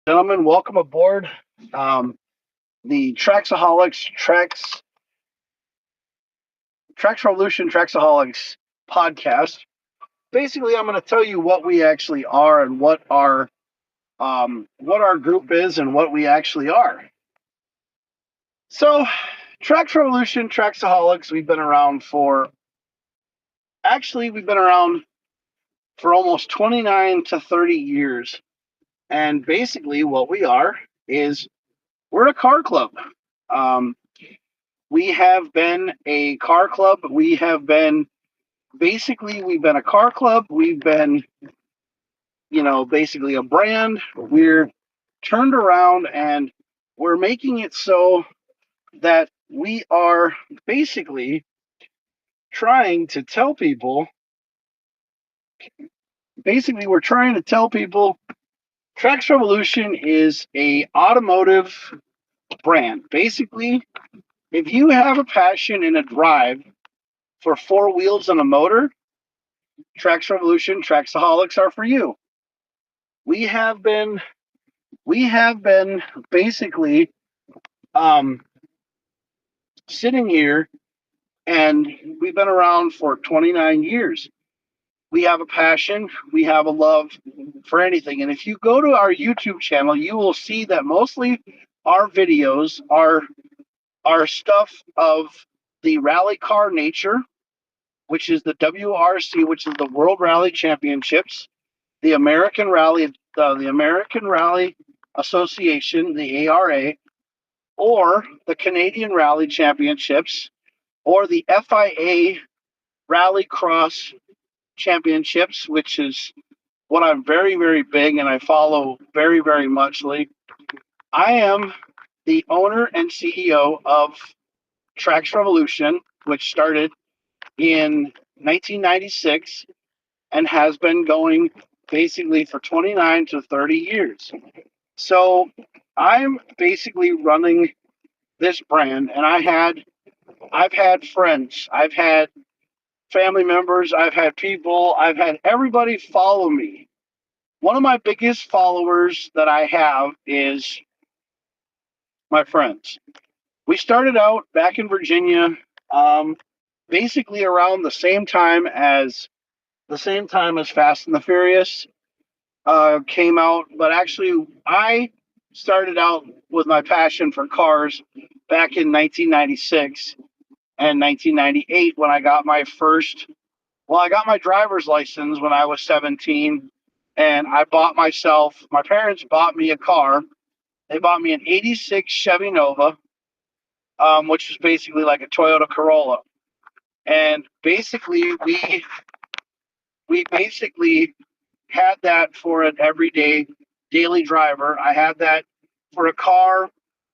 Gentlemen, welcome aboard um, the Trax Revolution Traxaholics podcast. Basically, I'm going to tell you what we actually are and what our group is and what we actually are. So, Trax Revolution Traxaholics, we've been around for almost 29 to 30 years. And basically, what we are is we're a car club. Um, we have been a car club. We've been a car club. We've been, basically a brand. We're turned around and we're making it so that we are basically trying to tell people, we're trying to tell people Trax Revolution is a automotive brand. Basically, if you have a passion and a drive for four wheels and a motor, Trax Revolution, Traxaholics are for you. We have been basically um, sitting here, and we've been around for 29 years. We have a passion, we have a love for anything. And if you go to our YouTube channel, you will see that mostly our videos are stuff of the rally car nature, which is the WRC, which is the World Rally Championships, the American Rally Association, the ARA, or the Canadian Rally Championships, or the FIA Rally Cross Championships, which is what I'm very, very big and I follow very, very muchly. I am the owner and CEO of Trax Revolution, which started in 1996 and has been going basically for 29 to 30 years. So I'm basically running this brand, and I've had friends, I've had family members, I've had people, I've had everybody follow me. One of my biggest followers that I have is my friends. We started out back in Virginia, um, basically around the same time as Fast and the Furious came out. But actually, I started out with my passion for cars back in 1996 and 1998 when I got my first. Well, I got my driver's license when I was 17, and I bought myself. My parents bought me a car. They bought me an '86 Chevy Nova, which is basically like a Toyota Corolla. And basically, we basically had that for an everyday daily driver. I had that for a car,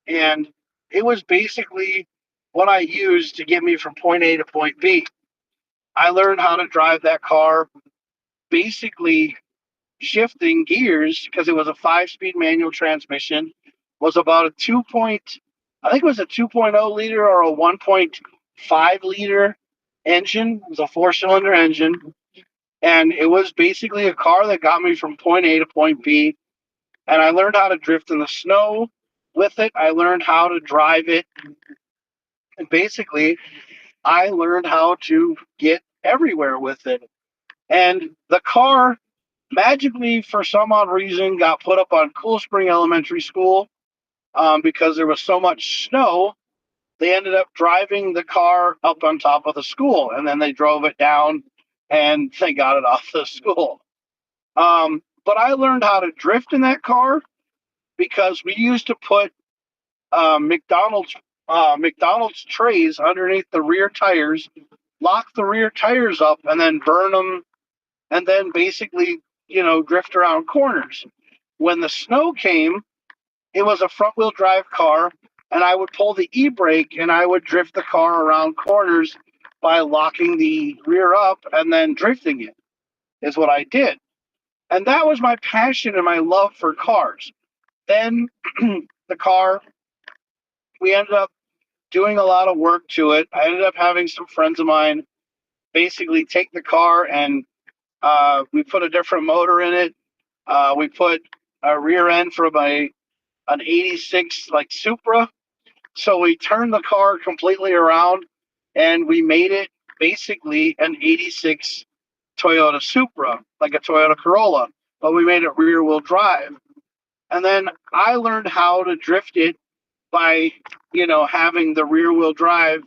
and it was basically what I used to get me from point A to point B. I learned how to drive that car, basically shifting gears because it was a 5-speed manual transmission, was about a 2 point, I think it was a 2.0 liter or a 1.5 liter engine. It was a 4-cylinder engine. And it was basically a car that got me from point A to point B. And I learned how to drift in the snow with it. I learned how to drive it. And basically, I learned how to get everywhere with it. And the car magically, for some odd reason, got put up on Cool Spring Elementary School because there was so much snow. They ended up driving the car up on top of the school, and then they drove it down and they got it off the school. But I learned how to drift in that car because we used to put McDonald's trays underneath the rear tires, lock the rear tires up, and then burn them, and then basically drift around corners. When the snow came, it was a front wheel drive car, and I would pull the e-brake and I would drift the car around corners by locking the rear up and then drifting it, is what I did. And that was my passion and my love for cars. Then the car, we ended up doing a lot of work to it. I ended up having some friends of mine basically take the car and we put a different motor in it. We put a rear end from an '86 like Supra. So we turned the car completely around, and we made it basically an '86 Toyota Supra, like a Toyota Corolla, but we made it rear wheel drive. And then I learned how to drift it by, having the rear wheel drive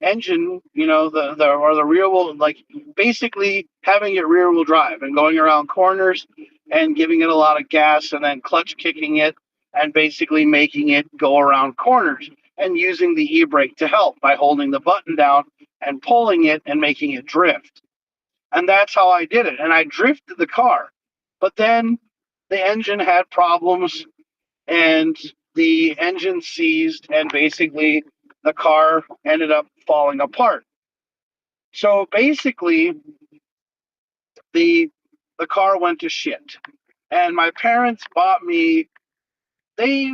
engine, the rear wheel, like basically having it rear wheel drive and going around corners and giving it a lot of gas and then clutch kicking it and basically making it go around corners and using the e-brake to help by holding the button down and pulling it and making it drift. And that's how I did it. And I drifted the car. But then the engine had problems and the engine seized, and basically the car ended up falling apart. So basically, the the car went to shit. And my parents bought me they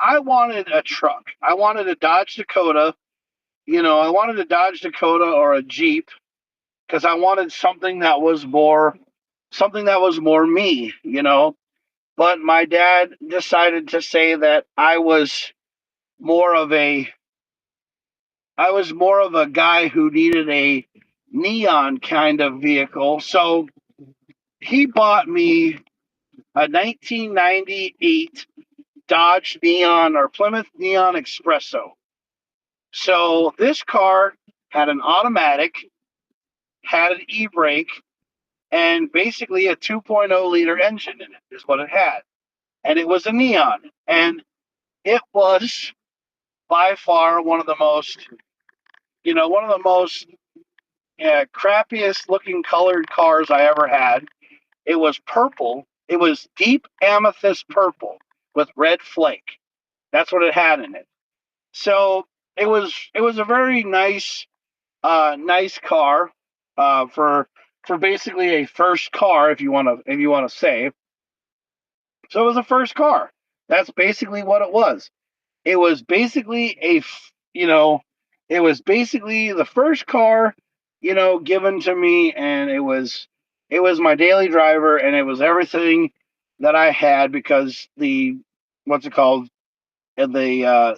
I wanted a truck. I wanted a Dodge Dakota. I wanted a Dodge Dakota or a Jeep because I wanted something that was more me. But my dad decided to say that more of a I was more of a guy who needed a neon kind of vehicle. So he bought me a 1998 Dodge Neon or Plymouth Neon Espresso. So this car had an automatic, had an e-brake, and basically a 2.0 liter engine in it is what it had. And it was a neon. And it was by far one of the most crappiest looking colored cars I ever had. It was purple. It was deep amethyst purple with red flake. That's what it had in it. So it was a very nice car for basically a first car, if you want to say. So it was a first car. That's basically what it was. It was basically it was basically the first car, given to me, and it was my daily driver, and it was everything that I had because what's it called? The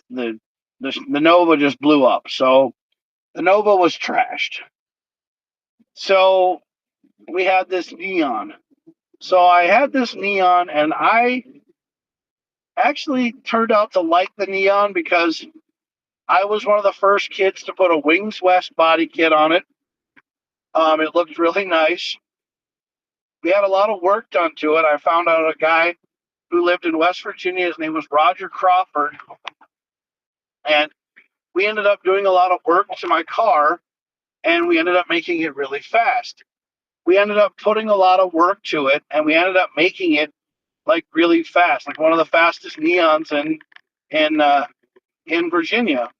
Nova just blew up. So the Nova was trashed. So we had this neon. So I had this neon, and I actually turned out to like the neon because I was one of the first kids to put a Wings West body kit on it. It looked really nice. We had a lot of work done to it. I found out a guy who lived in West Virginia. His name was Roger Crawford. And we ended up doing a lot of work to my car, and we ended up making it really fast. We ended up putting a lot of work to it, and we ended up making it like really fast, like one of the fastest neons in Virginia.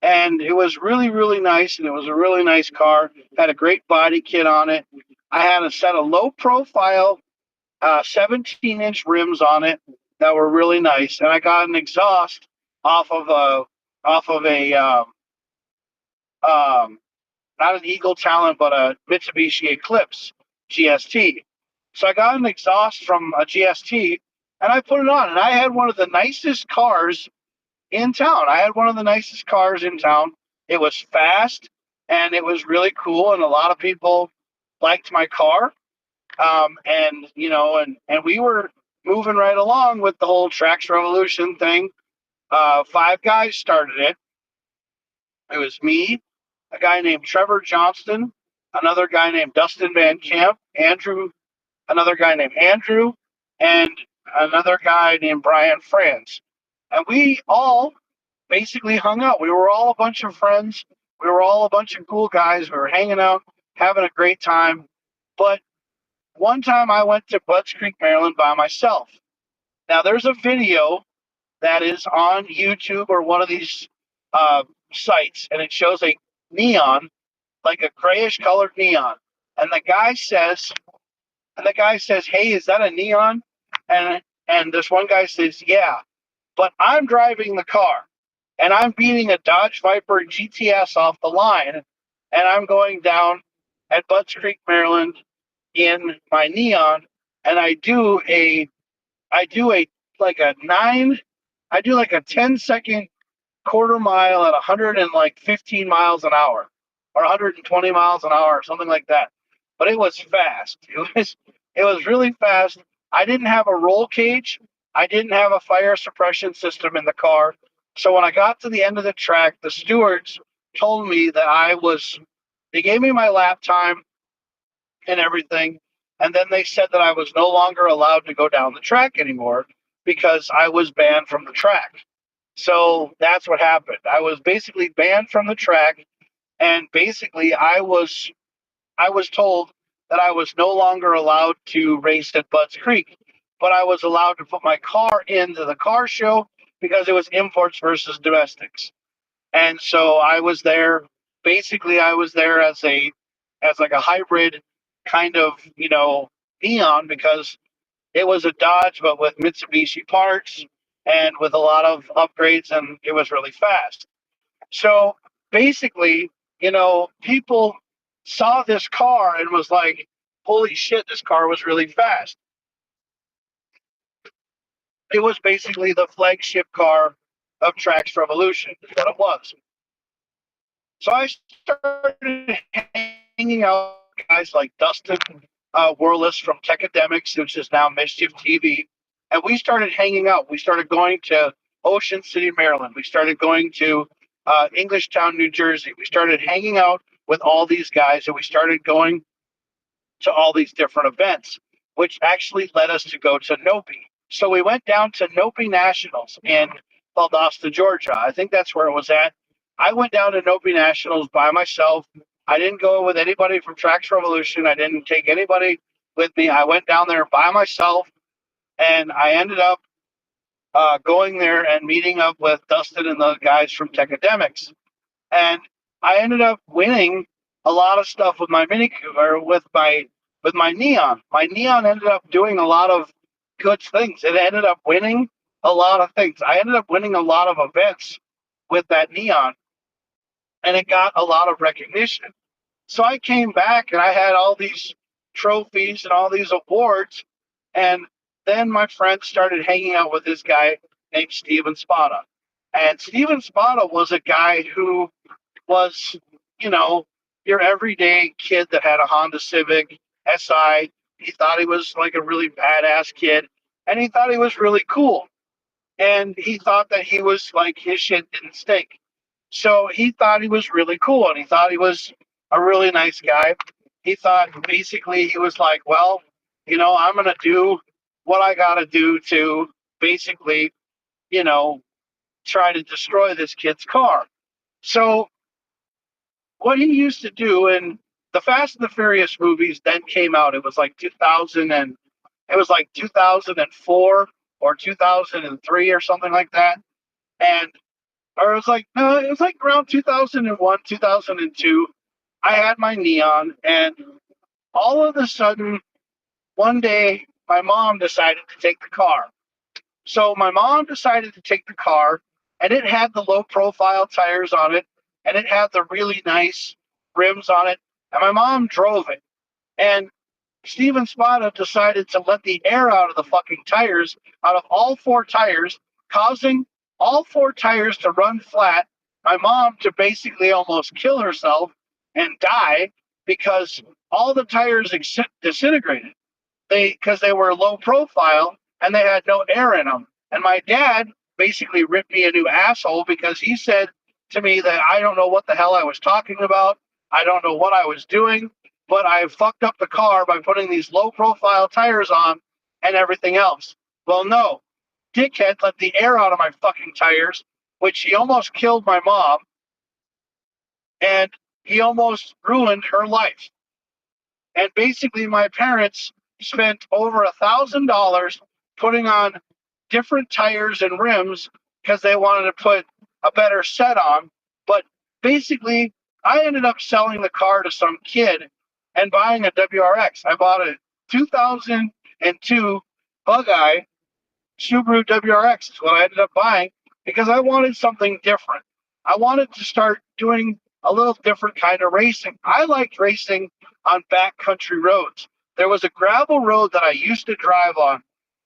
And it was really, really nice, and it was a really nice car. Had a great body kit on it. I had a set of low profile 17-inch rims on it that were really nice, and I got an exhaust off of a not an Eagle Talent, but a Mitsubishi Eclipse GST. So I got an exhaust from a GST, and I put it on, and I had one of the nicest cars in town. I had one of the nicest cars in town. It was fast, and it was really cool, and a lot of people liked my car. And we were moving right along with the whole Trax Revolution thing. Five guys started it. It was me, a guy named Trevor Johnston, another guy named Dustin Van Camp, another guy named Andrew, and another guy named Brian France. And we all basically hung out. We were all a bunch of friends. We were all a bunch of cool guys. We were hanging out, having a great time. But one time I went to Butts Creek, Maryland by myself. Now, there's a video that is on YouTube or one of these sites, and it shows a neon, like a grayish colored neon. And the guy says, "Hey, is that a neon?" And this one guy says, "Yeah, but I'm driving the car, and I'm beating a Dodge Viper GTS off the line, and I'm going down at Butts Creek, Maryland, in my neon, and I do I do a like a nine. I do like a 10-second quarter mile at 115 miles an hour or 120 miles an hour or something like that. But it was fast. It was really fast. I didn't have a roll cage. I didn't have a fire suppression system in the car. So when I got to the end of the track, the stewards told me that they gave me my lap time and everything. And then they said that I was no longer allowed to go down the track anymore because I was banned from the track. So that's what happened. I was basically banned from the track, and basically I was told that I was no longer allowed to race at Budds Creek, but I was allowed to put my car into the car show because it was imports versus domestics. And so I was there. Basically, I was there as like a hybrid kind of neon because it was a Dodge, but with Mitsubishi parts and with a lot of upgrades, and it was really fast. So basically, people saw this car and was like, holy shit, this car was really fast. It was basically the flagship car of Trax Revolution, is what it was. So I started hanging out with guys like Dustin Worless from Techademics, which is now Mischief TV. And we started hanging out. We started going to Ocean City, Maryland. We started going to Englishtown, New Jersey. We started hanging out with all these guys, and we started going to all these different events, which actually led us to go to Nopi. So we went down to Nopi Nationals in Valdosta, Georgia. I think that's where it was at. I went down to Nopi Nationals by myself. I didn't go with anybody from Trax Revolution. I didn't take anybody with me. I went down there by myself, and I ended up going there and meeting up with Dustin and the guys from Techademics. And I ended up winning a lot of stuff with my Mini Cooper, with my Neon. My Neon ended up doing a lot of good things. It ended up winning a lot of things. I ended up winning a lot of events with that Neon, and it got a lot of recognition. So I came back and I had all these trophies and all these awards, and then my friend started hanging out with this guy named Steven Spada. And Steven Spada was a guy who was, you know, your everyday kid that had a Honda Civic SI. He thought he was like a really badass kid, and he thought he was really cool. And he thought that he was like his shit didn't stink. So he thought he was really cool, and he thought he was a really nice guy. He thought basically he was like, well, I'm going to do what I got to do to basically, you know, try to destroy this kid's car. So what he used to do, and the Fast and the Furious movies then came out. It was like 2004 or 2003 or something like that. And or it was like no, it was like around 2001, 2002. I had my Neon, and all of a sudden, one day, my mom decided to take the car. So my mom decided to take the car, and it had the low profile tires on it, and it had the really nice rims on it, and my mom drove it. And Steven Spada decided to let the air out of the fucking tires, out of all four tires, causing all four tires to run flat, my mom to basically almost kill herself and die because all the tires disintegrated. Because they were low profile and they had no air in them. And my dad basically ripped me a new asshole because he said to me that I don't know what the hell I was talking about. I don't know what I was doing, but I fucked up the car by putting these low profile tires on and everything else. Well, no. Dickhead let the air out of my fucking tires, which he almost killed my mom, and he almost ruined her life. And basically, my parents spent over $1,000 putting on different tires and rims because they wanted to put a better set on. But basically, I ended up selling the car to some kid and buying a WRX. I bought a 2002 Bug-Eye Subaru WRX is what I ended up buying because I wanted something different. I wanted to start doing a little different kind of racing. I liked racing on backcountry roads. There was a gravel road that I used to drive on,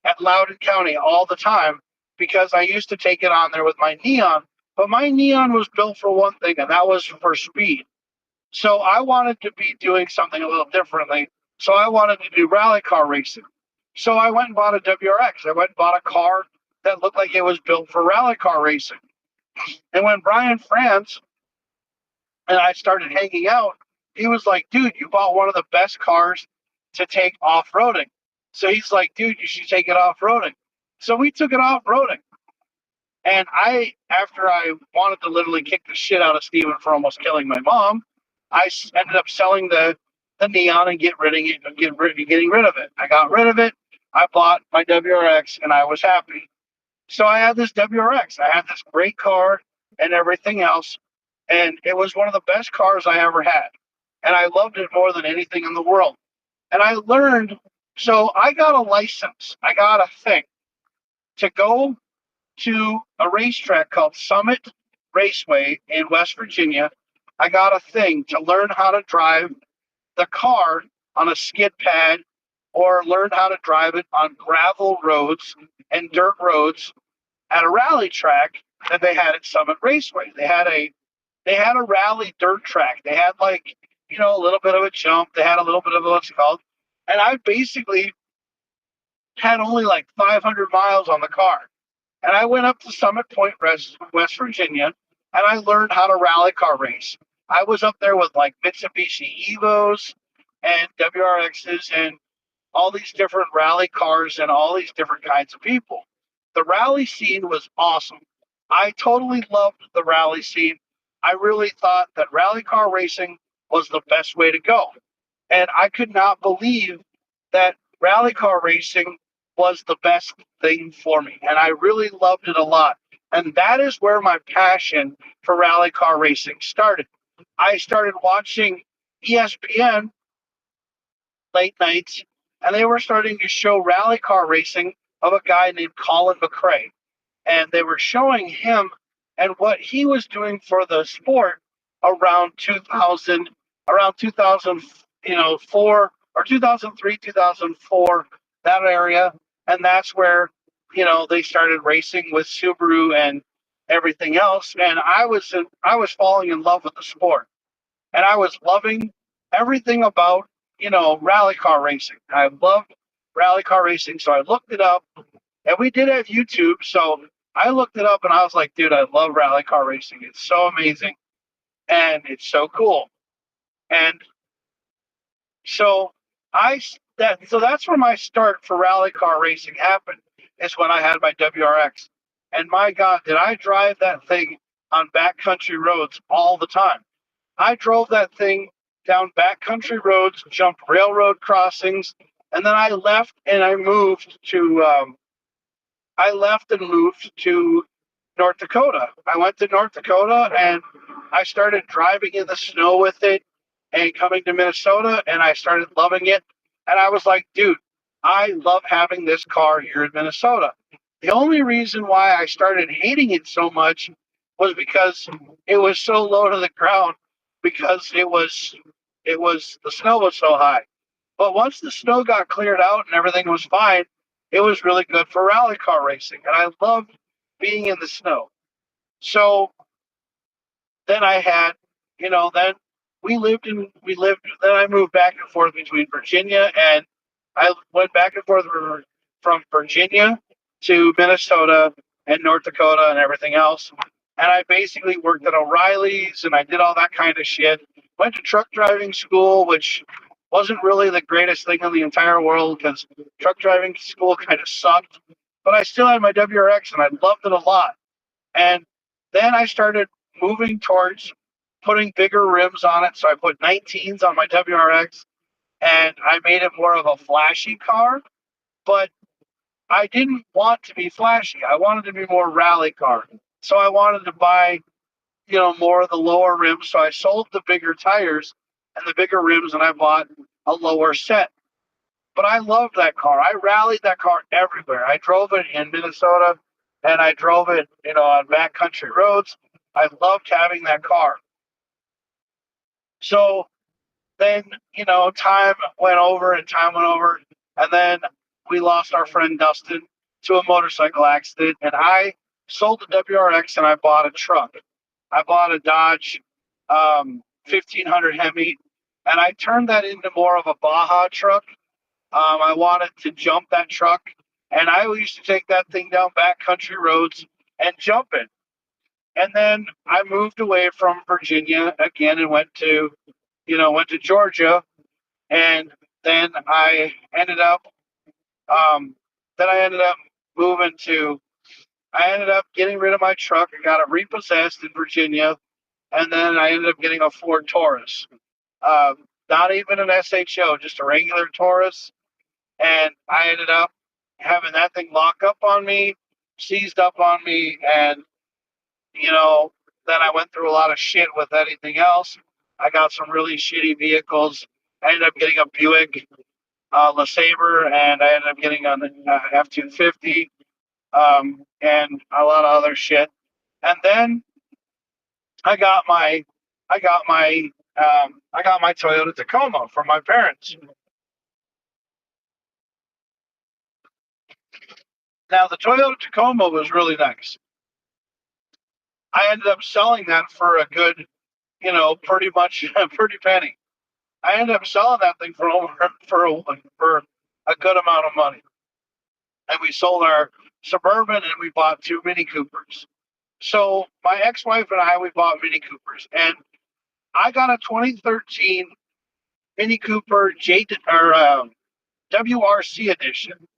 at Loudoun County all the time because I used to take it on there with my Neon. But my Neon was built for one thing, and that was for speed. So I wanted to be doing something a little differently. So I wanted to do rally car racing. So I went and bought a WRX. I went and bought a car that looked like it was built for rally car racing. And when Brian France and I started hanging out, he was like, dude, you bought one of the best cars to take off roading. So he's like, dude, you should take it off roading. So we took it off roading. And after I wanted to literally kick the shit out of Steven for almost killing my mom, I ended up selling the Neon and getting rid of it. I got rid of it. I bought my WRX and I was happy. So I had this WRX. I had this great car and everything else. And it was one of the best cars I ever had. And I loved it more than anything in the world. And I learned, so I got a license. I got a thing to go to a racetrack called Summit Raceway in West Virginia. I got a thing to learn how to drive the car on a skid pad or learn how to drive it on gravel roads and dirt roads at a rally track that they had at Summit Raceway. They had a rally dirt track. They had a little bit of a jump. They had a little bit of what's called. And I basically had only like 500 miles on the car. And I went up to Summit Point, West Virginia, and I learned how to rally car race. I was up there with like Mitsubishi Evos and WRXs and all these different rally cars and all these different kinds of people. The rally scene was awesome. I totally loved the rally scene. I really thought that rally car racing was the best way to go. And I could not believe that rally car racing was the best thing for me. And I really loved it a lot. And that is where my passion for rally car racing started. I started watching ESPN late nights, and they were starting to show rally car racing of a guy named Colin McRae. And they were showing him and what he was doing for the sport around 2000, around 2000, 4 or 2003, 2004, that area. And that's where, they started racing with Subaru and everything else. And I was falling in love with the sport, and I was loving everything about, rally car racing. I loved rally car racing. So I looked it up, and we did have YouTube. So I looked it up and I was like, dude, I love rally car racing. It's so amazing and it's so cool. And so that's where my start for rally car racing happened, is when I had my WRX. And my God, did I drive that thing on backcountry roads all the time. I drove that thing down backcountry roads, jumped railroad crossings, and then I left and moved to North Dakota. I went to North Dakota and I started driving in the snow with it and coming to Minnesota, and I started loving it. And I was like, dude, I love having this car here in Minnesota. The only reason why I started hating it so much was because it was so low to the ground, because the snow was so high. But once the snow got cleared out and everything was fine, it was really good for rally car racing. And I loved being in the snow. So then I had, then then I moved back and forth between Virginia, and I went back and forth from Virginia to Minnesota and North Dakota and everything else. And I basically worked at O'Reilly's and I did all that kind of shit. Went to truck driving school, which wasn't really the greatest thing in the entire world because truck driving school kind of sucked. But I still had my WRX and I loved it a lot. And then I started moving towards putting bigger rims on it. So I put 19s on my WRX and I made it more of a flashy car. But I didn't want to be flashy. I wanted to be more rally car. So I wanted to buy, more of the lower rims. So I sold the bigger tires and the bigger rims and I bought a lower set. But I loved that car. I rallied that car everywhere. I drove it in Minnesota and I drove it, on backcountry roads. I loved having that car. So then, time went over. And then we lost our friend Dustin to a motorcycle accident, and I sold the WRX and I bought a truck. I bought a Dodge 1500 Hemi, and I turned that into more of a Baja truck. I wanted to jump that truck, and I used to take that thing down backcountry roads and jump it. And then I moved away from Virginia again and went to Georgia, and then ended up, um, then I ended up moving to, I ended up getting rid of my truck. I got it repossessed in Virginia, and then I ended up getting a Ford Taurus. Uh, Not even an SHO, just a regular Taurus. And I ended up having that thing lock up on me, seized up on me, and you know, then I went through a lot of shit with anything else. I got some really shitty vehicles. I ended up getting a Buick LeSabre, and I ended up getting an F-250, and a lot of other shit. And then I got my, I got my, I got my Toyota Tacoma from my parents. Now the Toyota Tacoma was really nice. I ended up selling that for a good, pretty much a pretty penny. I ended up selling that thing for a good amount of money, and we sold our Suburban and we bought two Mini Coopers. So my ex-wife and I we bought Mini Coopers, and I got a 2013 Mini Cooper WRC edition.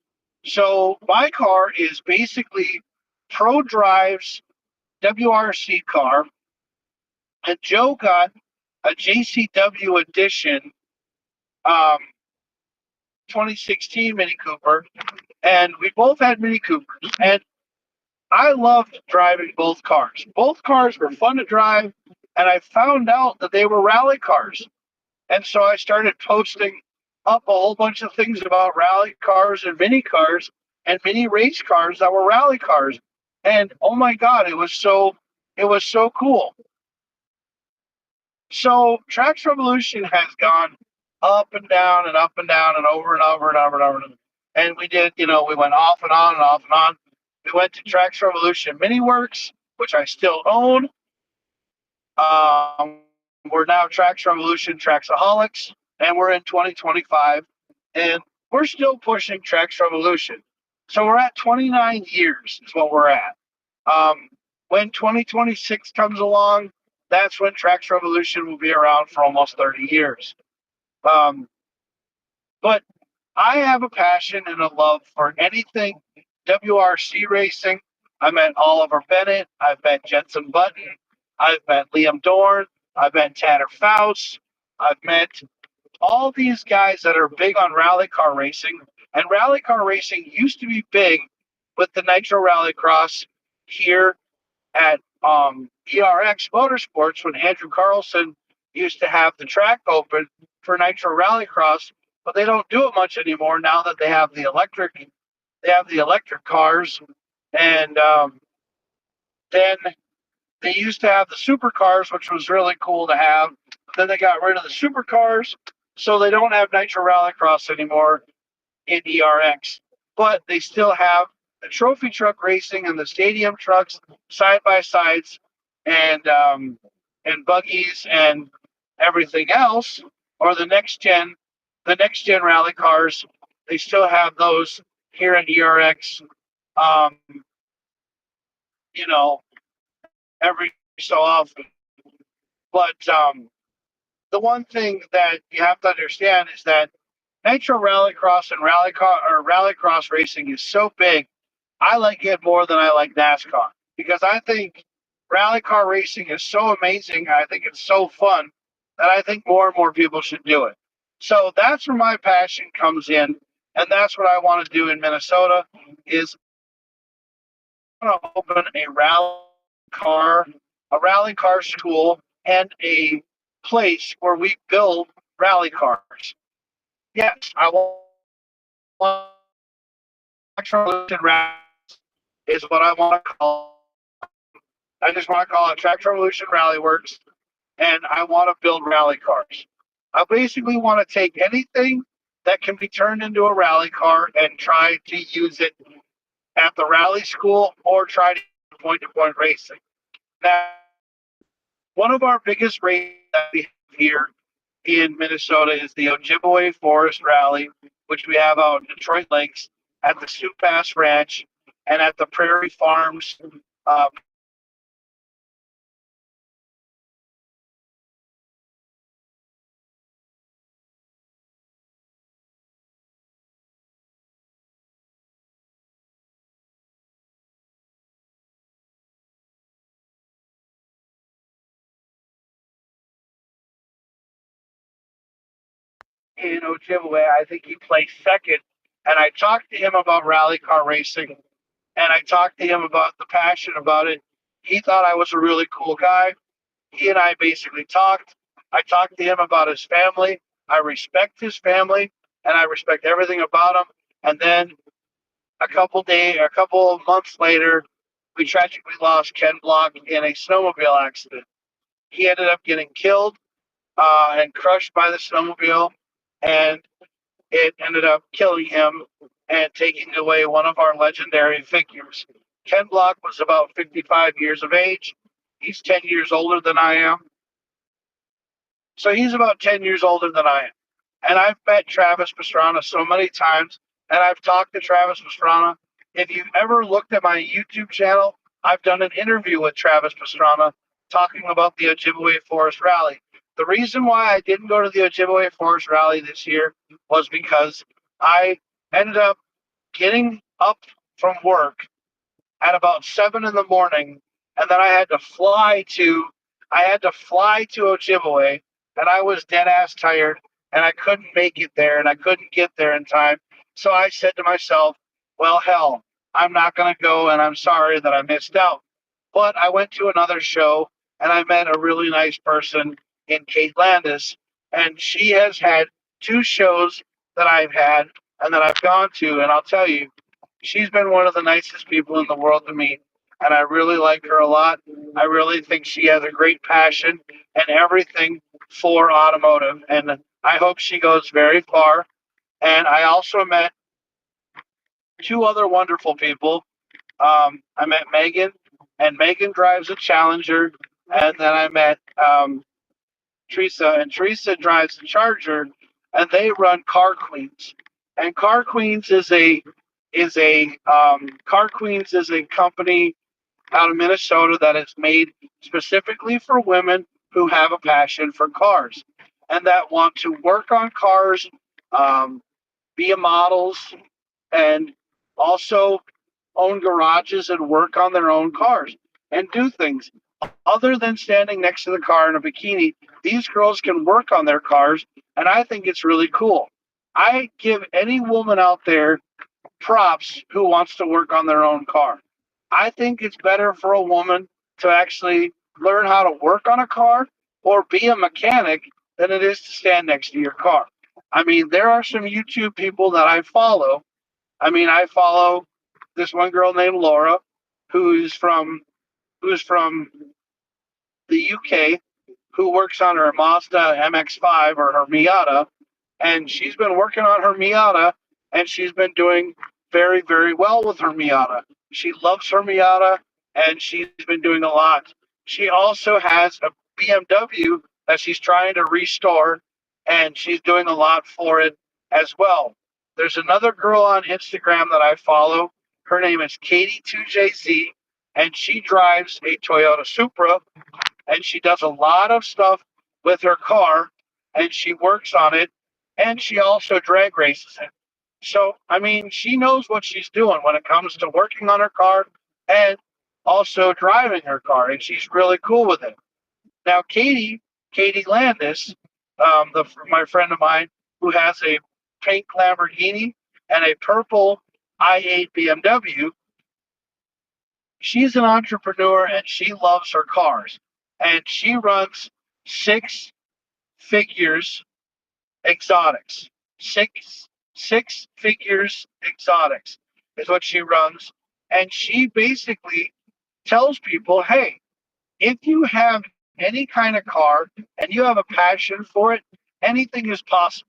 So my car is basically Pro Drive's WRC car, and Joe got a JCW edition um, 2016 Mini Cooper, and we both had Mini Coopers, and I loved driving both cars. Both cars were fun to drive, and I found out that they were rally cars. And so I started posting up a whole bunch of things about rally cars and mini cars and mini race cars that were rally cars. And oh my God, it was so cool. So Trax Revolution has gone up and down and up and down and over and over and over and over. And we did, we went off and on and off and on. We went to Trax Revolution Mini Works, which I still own. We're now Trax Revolution Traxaholics, and we're in 2025, and we're still pushing Trax Revolution. So we're at 29 years is what we're at. When 2026 comes along, that's when Trax Revolution will be around for almost 30 years. Um, but I have a passion and a love for anything WRC racing. I met Oliver Bennett. I've met Jensen Button. I've met Liam Dorn. I've met Tanner Faust. I've met all these guys that are big on rally car racing. And rally car racing used to be big with the Nitro Rallycross here at ERX Motorsports when Andrew Carlson used to have the track open for Nitro Rallycross, but they don't do it much anymore now that they have the electric cars, and then they used to have the supercars, which was really cool to have. Then they got rid of the supercars, so they don't have Nitro Rallycross anymore in ERX. But they still have the trophy truck racing and the stadium trucks, side by sides, and buggies and everything else, or the next gen rally cars. They still have those here in ERX. Um, you know, every so often. But the one thing that you have to understand is that Nitro Rallycross and Rallycross racing is so big. I like it more than I like NASCAR because I think rally car racing is so amazing. I think it's so fun that I think more and more people should do it. So that's where my passion comes in, and that's what I want to do in Minnesota. Is I want to open car, a rally car school, and a place where we build rally cars. Yes, I want is what I want to call. I just want to call it Track Revolution Rally Works, and I want to build rally cars. I basically want to take anything that can be turned into a rally car and try to use it at the rally school or try to point to point racing. Now, one of our biggest races that we have here in Minnesota is the Ojibwe Forest Rally, which we have out in Detroit Lakes at the Sioux Pass Ranch and at the Prairie Farms. Uh, in Ojibwe, I think he placed second. And I talked to him about rally car racing, and I talked to him about the passion about it. He thought I was a really cool guy. He and I basically talked. I talked to him about his family. I respect his family, and I respect everything about him. And then a couple of months later, we tragically lost Ken Block in a snowmobile accident. He ended up getting killed and crushed by the snowmobile, and it ended up killing him and taking away one of our legendary figures. Ken Block was about 55 years of age. He's 10 years older than I am. So he's about 10 years older than I am. And I've met Travis Pastrana so many times, and I've talked to Travis Pastrana. If you've ever looked at my YouTube channel, I've done an interview with Travis Pastrana talking about the Ojibwe Forest Rally. The reason why I didn't go to the Ojibwe Forest Rally this year was because I ended up getting up from work at about 7 in the morning, and then I had to fly to Ojibwe, and I was dead ass tired, and I couldn't make it there, and I couldn't get there in time. So I said to myself, well, hell, I'm not going to go, and I'm sorry that I missed out. But I went to another show, and I met a really nice person in Kate Landis, and she has had two shows that I've had and that I've gone to, and I'll tell you, she's been one of the nicest people in the world to meet, and I really like her a lot. I really think she has a great passion and everything for automotive, and I hope she goes very far. And I also met two other wonderful people. I met Megan, and Megan drives a Challenger, and then I met Teresa, and Teresa drives a Charger, and they run Car Queens. And Car Queens is a company out of Minnesota that is made specifically for women who have a passion for cars and that want to work on cars, um, be models, and also own garages and work on their own cars and do things other than standing next to the car in a bikini. These girls can work on their cars, and I think it's really cool. I give any woman out there props who wants to work on their own car. I think it's better for a woman to actually learn how to work on a car or be a mechanic than it is to stand next to your car. I mean, there are some YouTube people that I follow. I mean, I follow this one girl named Laura who's from who's from the UK, who works on her Mazda MX-5 or her Miata, and she's been working on her Miata, and she's been doing very, very well with her Miata. She loves her Miata, and she's been doing a lot. She also has a BMW that she's trying to restore, and she's doing a lot for it as well. There's another girl on Instagram that I follow. Her name is Katie2JZ, and she drives a Toyota Supra, and she does a lot of stuff with her car, and she works on it, and she also drag races it. So, I mean, she knows what she's doing when it comes to working on her car and also driving her car, and she's really cool with it. Now, Katie Landis, my friend of mine who has a pink Lamborghini and a purple i8 BMW, she's an entrepreneur and she loves her cars. And she runs six figures exotics. Six figures exotics is what she runs. And she basically tells people, hey, if you have any kind of car and you have a passion for it, anything is possible.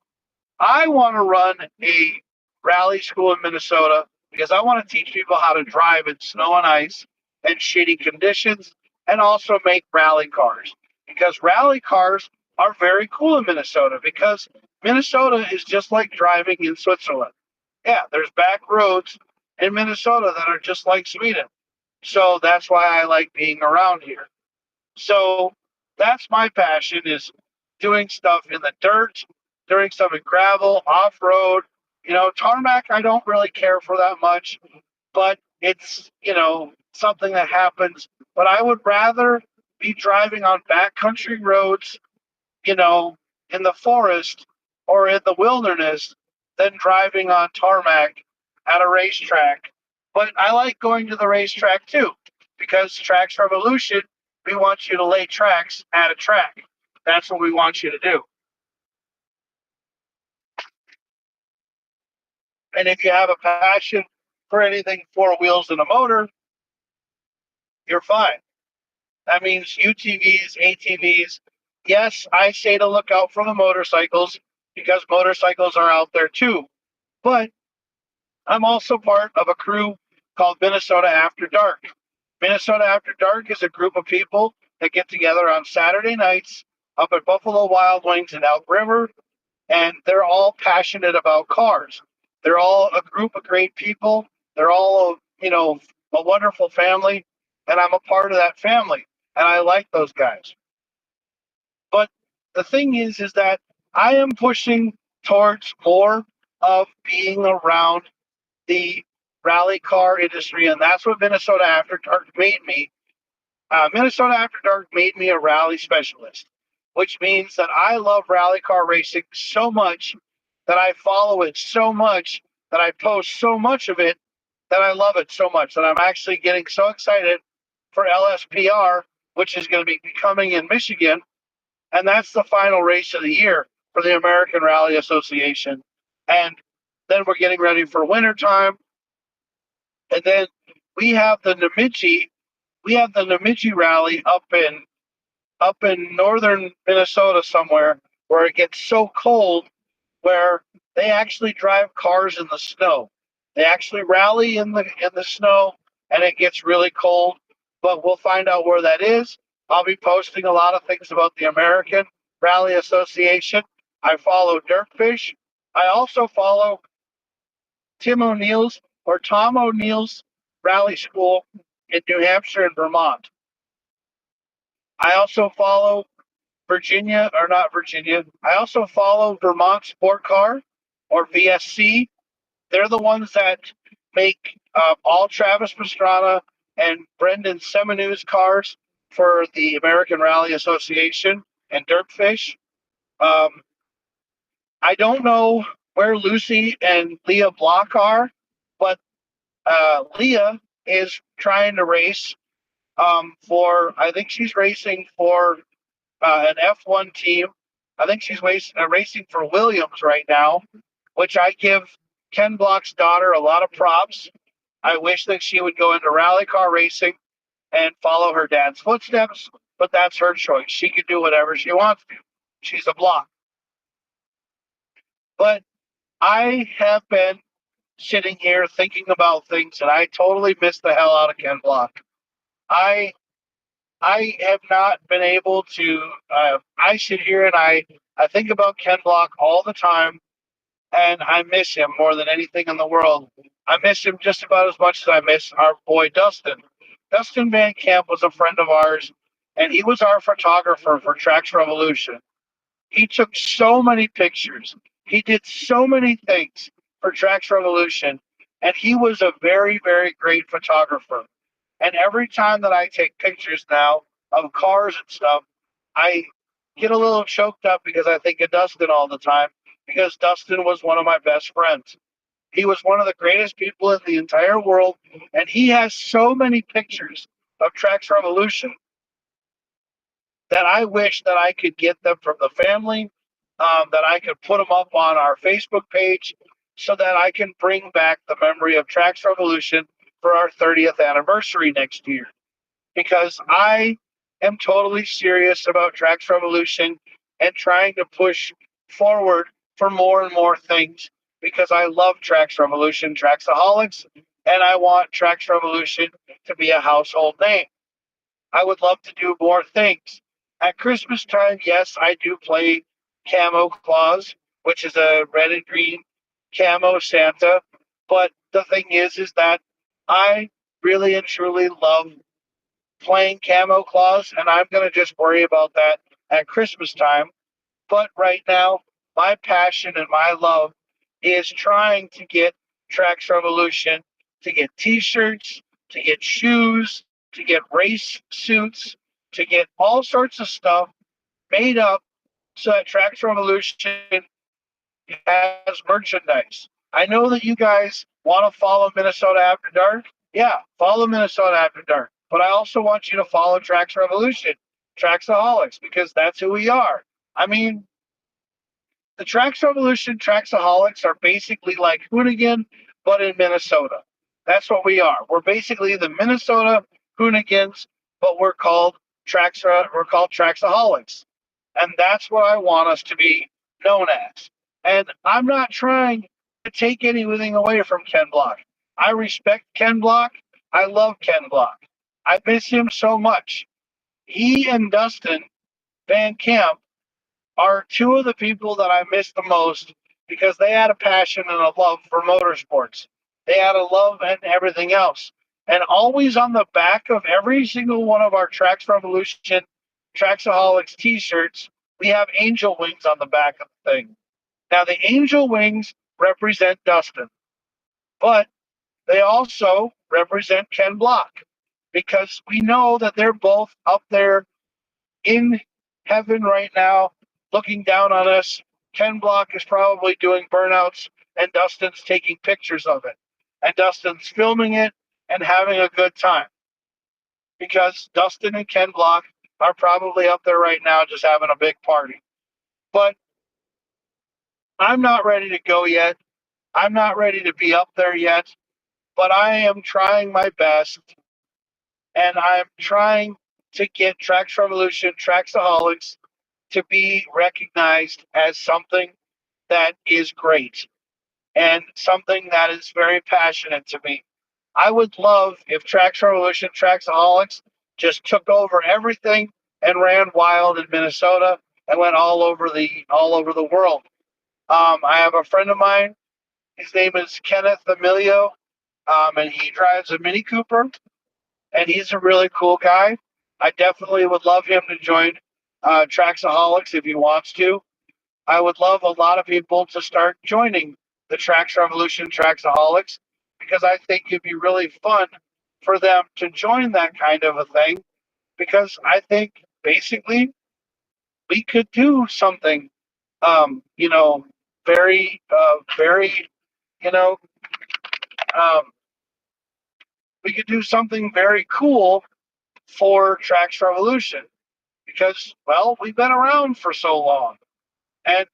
I want to run a rally school in Minnesota because I want to teach people how to drive in snow and ice and shitty conditions and also make rally cars because rally cars are very cool in Minnesota because Minnesota is just like driving in Switzerland. Yeah, there's back roads in Minnesota that are just like Sweden. So that's why I like being around here. So that's my passion is doing stuff in the dirt, doing stuff in gravel, off road. Tarmac I don't really care for that much, but it's, something that happens. But I would rather be driving on backcountry roads, you know, in the forest or in the wilderness than driving on tarmac at a racetrack. But I like going to the racetrack too, because Tracks Revolution, we want you to lay tracks at a track. That's what we want you to do. And if you have a passion for anything four wheels and a motor, you're fine. That means UTVs, ATVs. Yes, I say to look out for the motorcycles because motorcycles are out there too. But I'm also part of a crew called Minnesota After Dark. Minnesota After Dark is a group of people that get together on Saturday nights up at Buffalo Wild Wings in Elk River, and they're all passionate about cars. They're all a group of great people. They're all, a wonderful family, and I'm a part of that family, and I like those guys. But the thing is that I am pushing towards more of being around the rally car industry, and that's what Minnesota After Dark made me. Minnesota After Dark made me a rally specialist, which means that I love rally car racing so much that I follow it so much that I post so much of it that I love it so much that I'm actually getting so excited for LSPR, which is going to be coming in Michigan, and that's the final race of the year for the American Rally Association. And then we're getting ready for wintertime, and then we have the Nemichi. We have the Nemichi rally up in northern Minnesota somewhere where it gets so cold where they actually drive cars in the snow. They actually rally in the snow and it gets really cold. But we'll find out where that is. I'll be posting a lot of things about the American Rally Association. I follow Dirtfish. I also follow Tim O'Neill's or Tom O'Neill's rally school in New Hampshire and Vermont. I also follow Virginia, or not Virginia. I also follow Vermont Sport Car or VSC. They're the ones that make all Travis Pastrana and Brendan Semenou's cars for the American Rally Association and Dirtfish. Um, I don't know where Lucy and Leah Block are, but Leah is trying to race I think she's racing for an F1 team. I think she's racing for Williams right now, which I give Ken Block's daughter a lot of props. I wish that she would go into rally car racing and follow her dad's footsteps, but that's her choice. She can do whatever she wants to. She's a Block. But I have been sitting here thinking about things, and I totally missed the hell out of Ken Block. I I have not been able to. I sit here and I think about Ken Block all the time, and I miss him more than anything in the world. I miss him just about as much as I miss our boy Dustin. Dustin Van Camp was a friend of ours, and he was our photographer for Tracks Revolution. He took so many pictures. He did so many things for Tracks Revolution, and he was a very, very great photographer. And every time that I take pictures now of cars and stuff, I get a little choked up because I think of Dustin all the time because Dustin was one of my best friends. He was one of the greatest people in the entire world, and he has so many pictures of Tracks Revolution that I wish that I could get them from the family, that I could put them up on our Facebook page so that I can bring back the memory of Tracks Revolution for our 30th anniversary next year. Because I am totally serious about Tracks Revolution and trying to push forward for more and more things because I love Trax Revolution, Traxaholics, and I want Trax Revolution to be a household name. I would love to do more things. At Christmas time, yes, I do play Camo Claus, which is a red and green camo Santa. But the thing is that I really and truly love playing Camo Claus, and I'm going to just worry about that at Christmas time. But right now, my passion and my love is trying to get Trax Revolution to get t shirts, to get shoes, to get race suits, to get all sorts of stuff made up so that Trax Revolution has merchandise. I know that you guys want to follow Minnesota After Dark. Yeah, follow Minnesota After Dark. But I also want you to follow Trax Revolution, Traxaholics, because that's who we are. I mean, the Trax Revolution Traxaholics are basically like Hoonigan, but in Minnesota. That's what we are. We're basically the Minnesota Hoonigans, but we're called Traxaholics. And that's what I want us to be known as. And I'm not trying to take anything away from Ken Block. I respect Ken Block. I love Ken Block. I miss him so much. He and Dustin Van Camp are two of the people that I miss the most because they had a passion and a love for motorsports. They had a love and everything else. And always on the back of every single one of our Trax Revolution Traxaholics t-shirts, we have angel wings on the back of the thing. Now the angel wings represent Dustin, but they also represent Ken Block because we know that they're both up there in heaven right now, looking down on us. Ken Block is probably doing burnouts, and Dustin's taking pictures of it. And Dustin's filming it and having a good time because Dustin and Ken Block are probably up there right now just having a big party. But I'm not ready to go yet. I'm not ready to be up there yet, but I am trying my best and I'm trying to get Trax Revolution, Traxaholics to be recognized as something that is great and something that is very passionate to me. I would love if Trax Revolution, Traxaholics just took over everything and ran wild in Minnesota and went all over the world. I have a friend of mine. His name is Kenneth Emilio, and he drives a Mini Cooper, and he's a really cool guy. I definitely would love him to join Traxaholics if he wants to. I would love a lot of people to start joining the Trax Revolution Traxaholics because I think it'd be really fun for them to join that kind of a thing because I think basically we could do something, you know, very, you know, um, we could do something very cool for Trax Revolution because, well, we've been around for so long. And,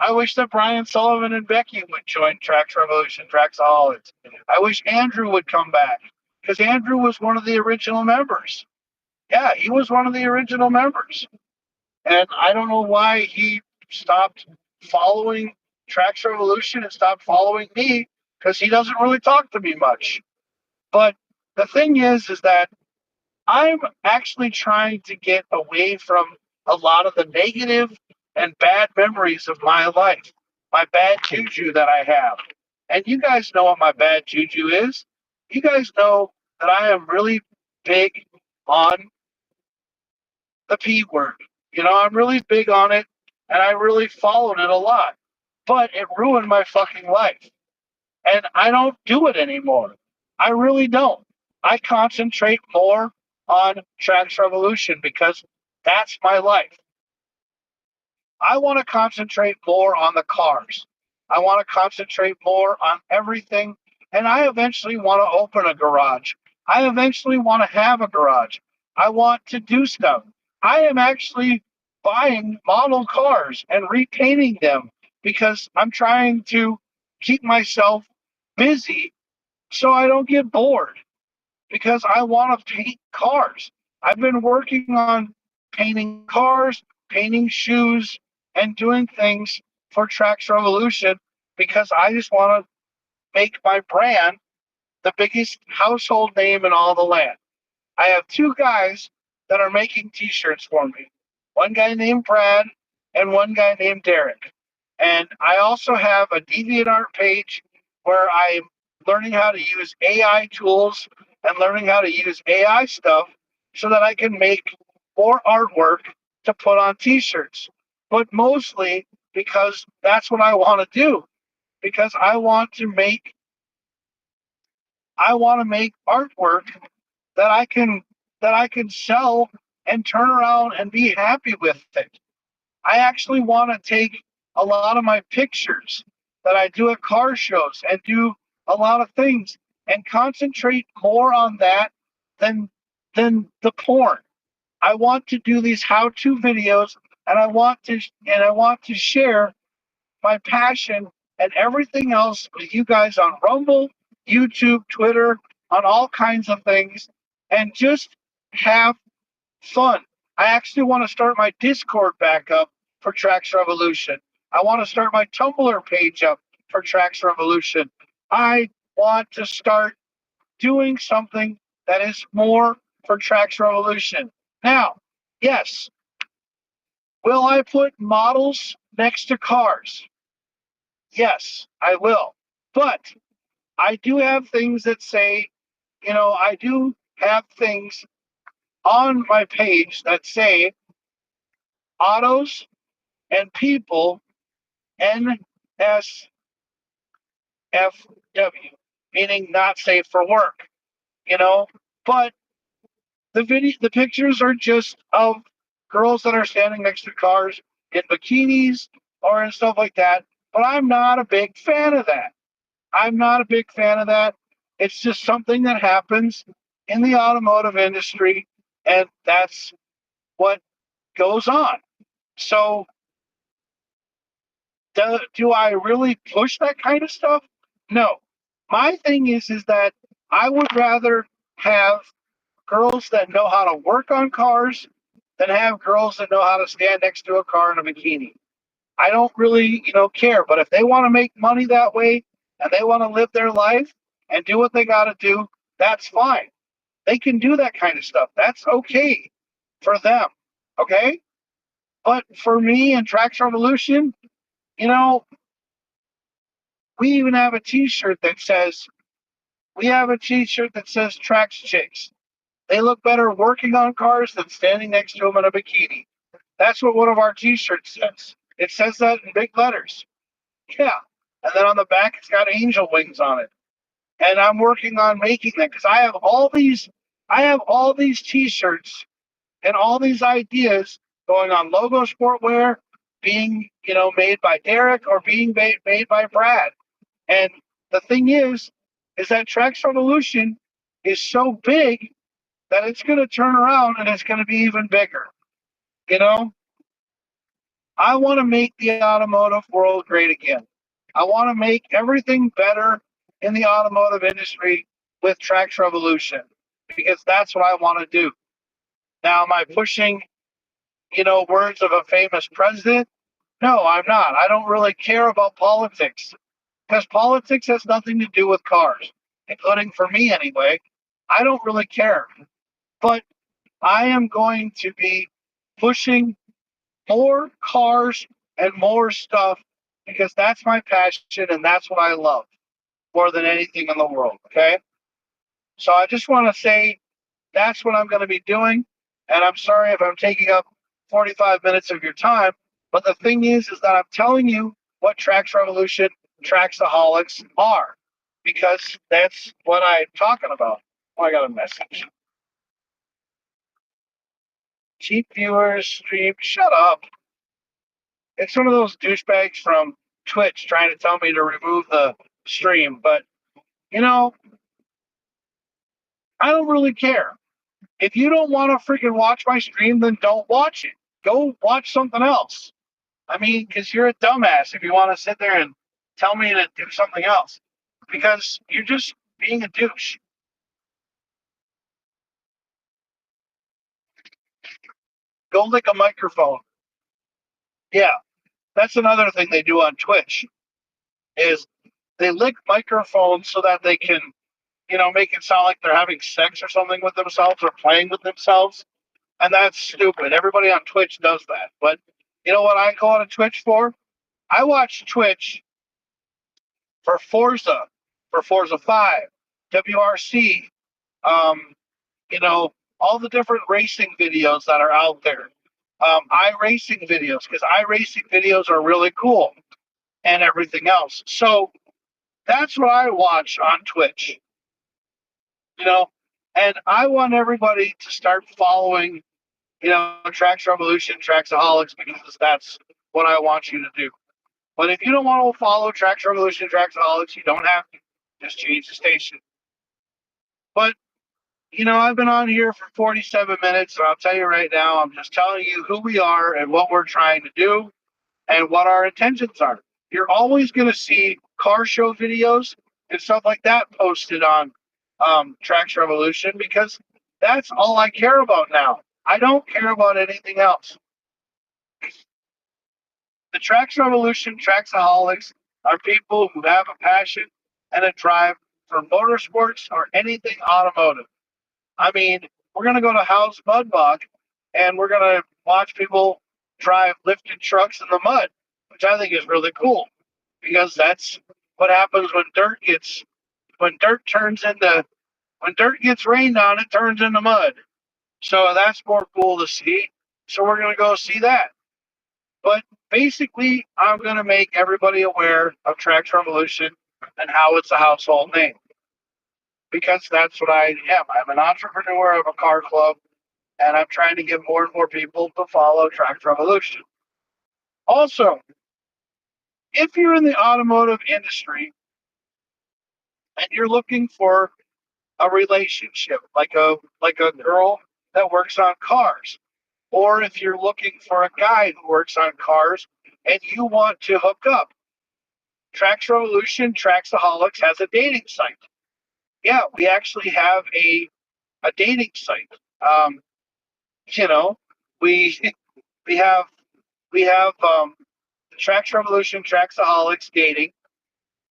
I wish that Brian Sullivan and Becky would join Trax Revolution, Traxaholics. I wish Andrew would come back because Andrew was one of the original members. Yeah, he was one of the original members. And I don't know why he stopped following Trax Revolution and stopped following me because he doesn't really talk to me much. But the thing is that I'm actually trying to get away from a lot of the negative and bad memories of my life, my bad juju that I have. And you guys know what my bad juju is. You guys know that I am really big on the P word. I'm really big on it, and I really followed it a lot. But it ruined my fucking life. And I don't do it anymore. I really don't. I concentrate more on Trax Revolution because that's my life. I want to concentrate more on the cars. I want to concentrate more on everything. And I eventually want to open a garage. I eventually want to have a garage. I want to do stuff. I am actually buying model cars and repainting them because I'm trying to keep myself busy so I don't get bored because I want to paint cars. I've been working on painting cars, painting shoes, and doing things for Trax Revolution because I just want to make my brand the biggest household name in all the land. I have two guys that are making t-shirts for me. One guy named Brad and one guy named Derek. And I also have a DeviantArt page where I'm learning how to use AI tools and learning how to use AI stuff so that I can make more artwork to put on t-shirts. But mostly because that's what I want to do. Because I want to make artwork that I can sell and turn around and be happy with it. I actually want to take a lot of my pictures that I do at car shows and do a lot of things and concentrate more on that than the porn. I want to do these how-to videos and I want to share my passion and everything else with you guys on Rumble, YouTube, Twitter, on all kinds of things, and just have fun. I actually want to start my Discord back up for Trax Revolution. I want to start my Tumblr page up for Trax Revolution. I want to start doing something that is more for Trax Revolution. Now, yes, will I put models next to cars? Yes, I will. But I do have things that say, I do have things on my page that say autos and people NSFW, meaning not safe for work, you know. But the pictures are just of girls that are standing next to cars in bikinis or in stuff like that. But I'm not a big fan of that. I'm not a big fan of that. It's just something that happens in the automotive industry, and that's what goes on. So, do I really push that kind of stuff? No. My thing is that I would rather have girls that know how to work on cars than have girls that know how to stand next to a car in a bikini. I don't really, care. But if they want to make money that way and they want to live their life and do what they got to do, that's fine. They can do that kind of stuff. That's okay for them. Okay. But for me and Trax Revolution, you know, we even have a T-shirt that says Trax Chicks. They look better working on cars than standing next to them in a bikini. That's what one of our T-shirts says. It says that in big letters. Yeah. And then on the back, it's got angel wings on it. And I'm working on making that because I have all these T-shirts and all these ideas going on logo sportwear, being made by Derek or being made by Brad. And the thing is that Trax Revolution is so big that it's going to turn around and it's going to be even bigger. You know, I want to make the automotive world great again. I want to make everything better in the automotive industry with Trax Revolution because that's what I want to do. Now, am I pushing, words of a famous president? No, I'm not. I don't really care about politics because politics has nothing to do with cars, including for me anyway. I don't really care. But I am going to be pushing more cars and more stuff because that's my passion and that's what I love more than anything in the world. Okay. So I just want to say that's what I'm going to be doing. And I'm sorry if I'm taking up 45 minutes of your time. But the thing is that I'm telling you what Trax Revolution, Traxaholics are because that's what I'm talking about. Oh, I got a message. Cheap viewers stream. Shut up. It's one of those douchebags from Twitch trying to tell me to remove the stream, but you know, I don't really care. If you don't want to freaking watch my stream, then don't watch it. Go watch something else. I mean, because you're a dumbass if you want to sit there and tell me to do something else, because you're just being a douche. Go lick a microphone. Yeah. That's another thing they do on Twitch is they lick microphones so that they can, make it sound like they're having sex or something with themselves or playing with themselves. And that's stupid. Everybody on Twitch does that. But you know what I go on Twitch for? I watch Twitch for Forza 5, WRC, um, you know, all the different racing videos that are out there. iRacing videos, because iRacing videos are really cool and everything else. So that's what I watch on Twitch, you know, and I want everybody to start following, Trax Revolution, Traxaholics, because that's what I want you to do. But if you don't want to follow Trax Revolution, Traxaholics, you don't have to. Just change the station. But, I've been on here for 47 minutes, and I'll tell you right now, I'm just telling you who we are and what we're trying to do and what our intentions are. You're always going to see car show videos and stuff like that posted on Trax Revolution because that's all I care about now. I don't care about anything else. The Trax Revolution, Traxaholics are people who have a passion and a drive for motorsports or anything automotive. I mean, we're going to go to House Mudbog and we're going to watch people drive lifted trucks in the mud, which I think is really cool because that's what happens when dirt gets rained on, it turns into mud. So that's more cool to see. So we're going to go see that. But basically, I'm going to make everybody aware of Trax Revolution and how it's a household name. Because that's what I am. I'm an entrepreneur of a car club, and I'm trying to get more and more people to follow Trax Revolution. Also, if you're in the automotive industry and you're looking for a relationship, like a girl that works on cars, or if you're looking for a guy who works on cars and you want to hook up, Trax Revolution, Traxaholics has a dating site. Yeah, we actually have a dating site. Um, you know, we we have the Trax Revolution, Traxaholics dating.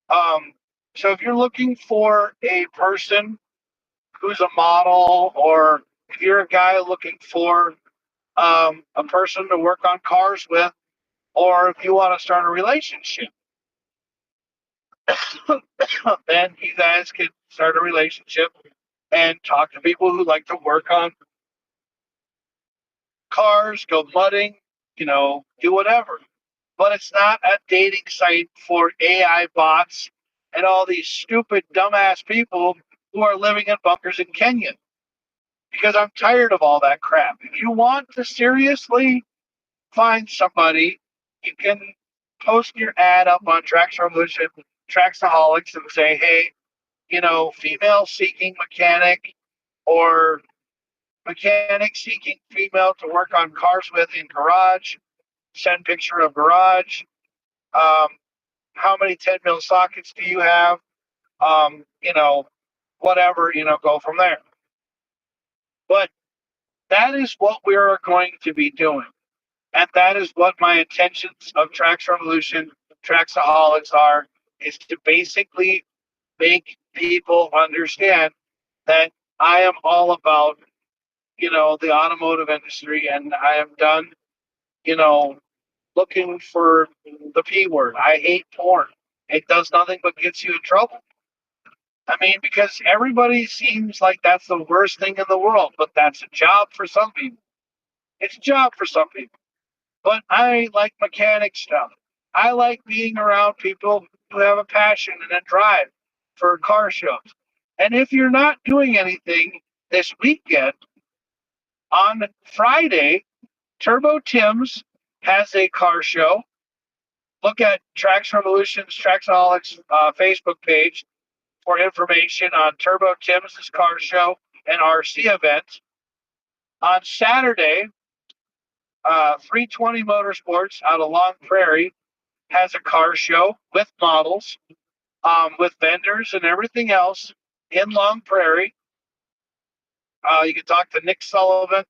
Um, so if you're looking for a person who's a model, or if you're a guy looking for a person to work on cars with, or if you want to start a relationship, then you guys can start a relationship and talk to people who like to work on cars, go mudding, do whatever. But it's not a dating site for AI bots and all these stupid, dumbass people who are living in bunkers in Kenya. Because I'm tired of all that crap. If you want to seriously find somebody, you can post your ad up on Trax Revolution, Traxaholics, and say, hey, female seeking mechanic or mechanic seeking female to work on cars with in garage. Send picture of garage. Um, how many 10 mil sockets do you have? Um, you know, Whatever, go from there. But that is what we are going to be doing. And that is what my intentions of Trax Revolution, Traxaholics are, is to basically make people understand that I am all about, the automotive industry, and I am done, you know, looking for the P word. I hate porn. It does nothing but gets you in trouble. I mean, because everybody seems like that's the worst thing in the world, but that's a job for some people. It's a job for some people. But I like mechanic stuff. I like being around people who have a passion and a drive for car shows. And if you're not doing anything this weekend, on Friday, Turbo Tim's has a car show. Look at Trax Revolution's Traxaholics Facebook page for information on Turbo Tim's car show and RC event. On Saturday, 320 Motorsports out of Long Prairie has a car show with models, with vendors and everything else in Long Prairie. You can talk to Nick Sullivan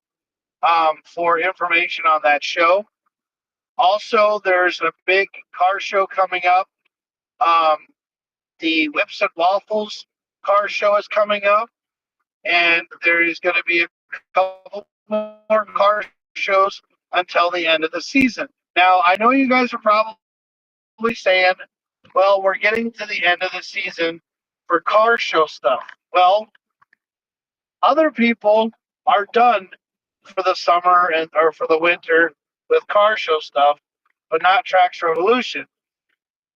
for information on that show. Also, there's a big car show coming up. Um, the Whips and Waffles car show is coming up, and there is going to be a couple more car shows until the end of the season. Now, I know you guys are probably saying, well, we're getting to the end of the season for car show stuff. Well, other people are done for the summer and or for the winter with car show stuff, but not Trax Revolution.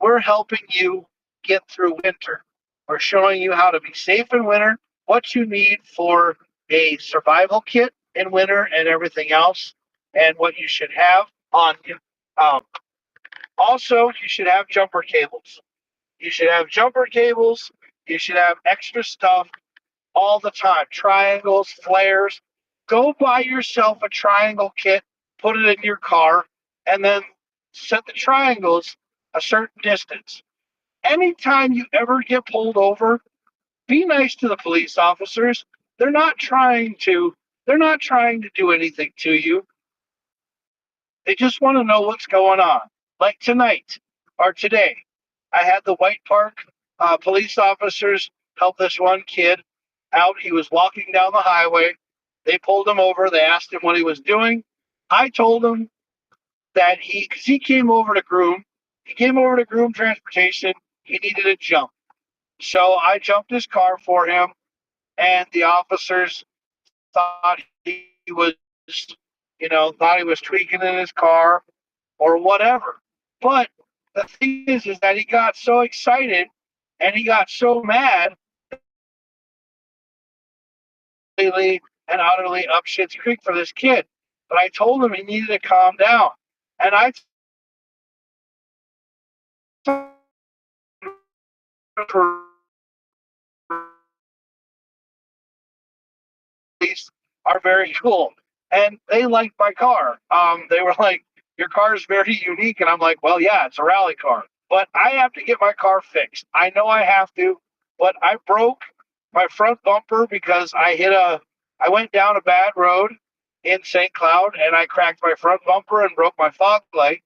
We're helping you get through winter. We're showing you how to be safe in winter, what you need for a survival kit in winter and everything else, and what you should have on you. Also, you should have jumper cables. You should have jumper cables. You should have extra stuff all the time. Triangles, flares. Go buy yourself a triangle kit, put it in your car, and then set the triangles a certain distance. Anytime you ever get pulled over, be nice to the police officers. They're not trying to they're not trying to do anything to you. They just want to know what's going on. Like tonight or today, I had the White Park police officers help this one kid out. He was walking down the highway. They pulled him over. They asked him what he was doing. I told him that because he came over to groom, he came over to groom transportation. He needed a jump. So I jumped his car for him, and the officers thought he was, thought he was tweaking in his car or whatever. But the thing is that he got so excited and he got so mad, completely and utterly up shit's creek for this kid. But I told him he needed to calm down, and I are very cool, and they liked my car. They were like, "Your car is very unique," and I'm like, "Well, yeah, it's a rally car, but I have to get my car fixed. I know I have to, but I broke my front bumper because I went down a bad road in St. Cloud, and I cracked my front bumper and broke my fog light,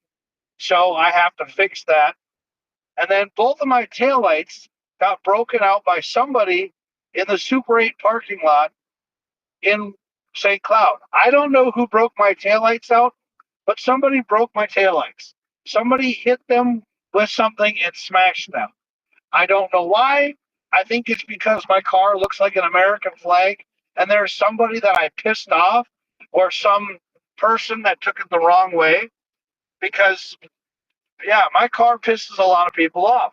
so I have to fix that. And then both of my taillights got broken out by somebody in the Super 8 parking lot in St. Cloud. I don't know who broke my taillights out, but somebody broke my taillights. Somebody hit them with something and smashed them. I don't know why. I think it's because my car looks like an American flag and there's somebody that I pissed off or some person that took it the wrong way because, yeah, my car pisses a lot of people off.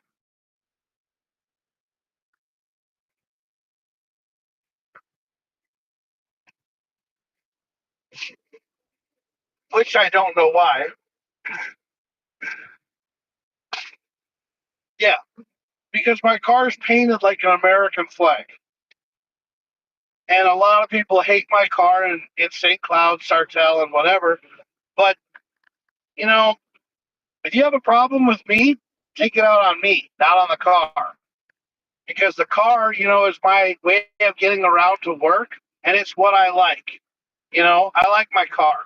Which I don't know why. Yeah, because my car is painted like an American flag. And a lot of people hate my car and it's St. Cloud, Sartell, and whatever. But, you know, if you have a problem with me, take it out on me, not on the car. Because the car, is my way of getting around to work and it's what I like. I like my car.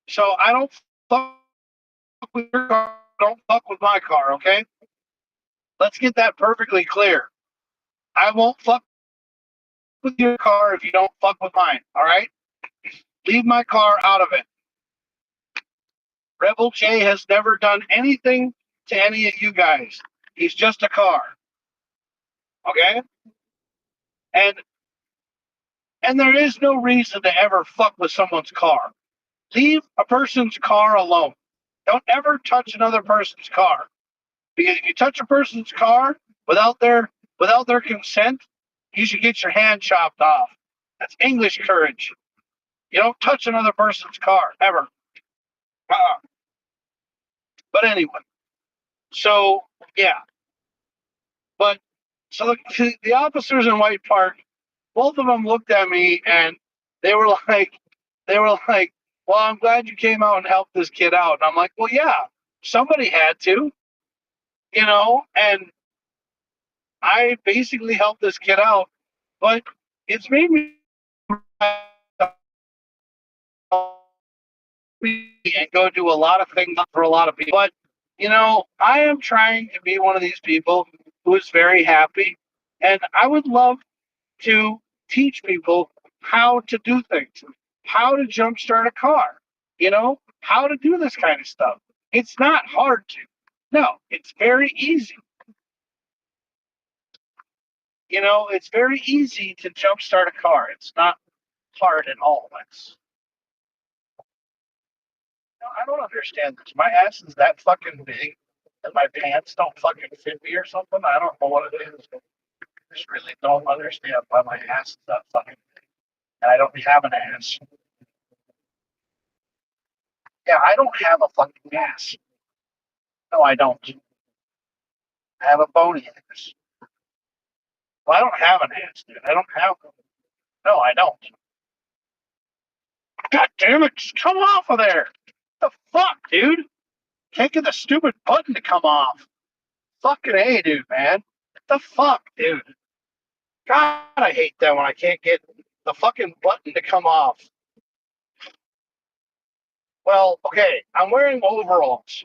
So I don't fuck with your car, don't fuck with my car, okay? Let's get that perfectly clear. I won't fuck with your car if you don't fuck with mine, all right? Leave my car out of it. Rebel J has never done anything to any of you guys. He's just a car. Okay? And there is no reason to ever fuck with someone's car. Leave a person's car alone. Don't ever touch another person's car. Because if you touch a person's car without their consent, you should get your hand chopped off. That's English courage. You don't touch another person's car ever. Uh-uh. But anyway, so yeah. But so the officers in White Park, both of them looked at me and they were like, "Well, I'm glad you came out and helped this kid out." And I'm like, "Well, yeah, somebody had to, and I basically helped this kid out, but it's made me and go do a lot lot of things for a lot of people. But, I am trying to be one of these people who is very happy. And I would love to teach people how to do things, how to jumpstart a car, how to do this kind of stuff. It's not hard to. No, it's very easy. It's very easy to jumpstart a car. It's not hard at all. I don't understand this. My ass is that fucking big that my pants don't fucking fit me or something. I don't know what it is. I just really don't understand why my ass is that fucking big. And I don't have an ass. Yeah, I don't have a fucking ass. No, I don't. I have a bony ass. Well, I don't have an ass, dude. I don't have one. No, I don't. God damn it, just come off of there. What the fuck, dude? Can't get the stupid button to come off. Fucking A, dude, man. What the fuck, dude? God, I hate that when I can't get the fucking button to come off. Well, okay, I'm wearing overalls.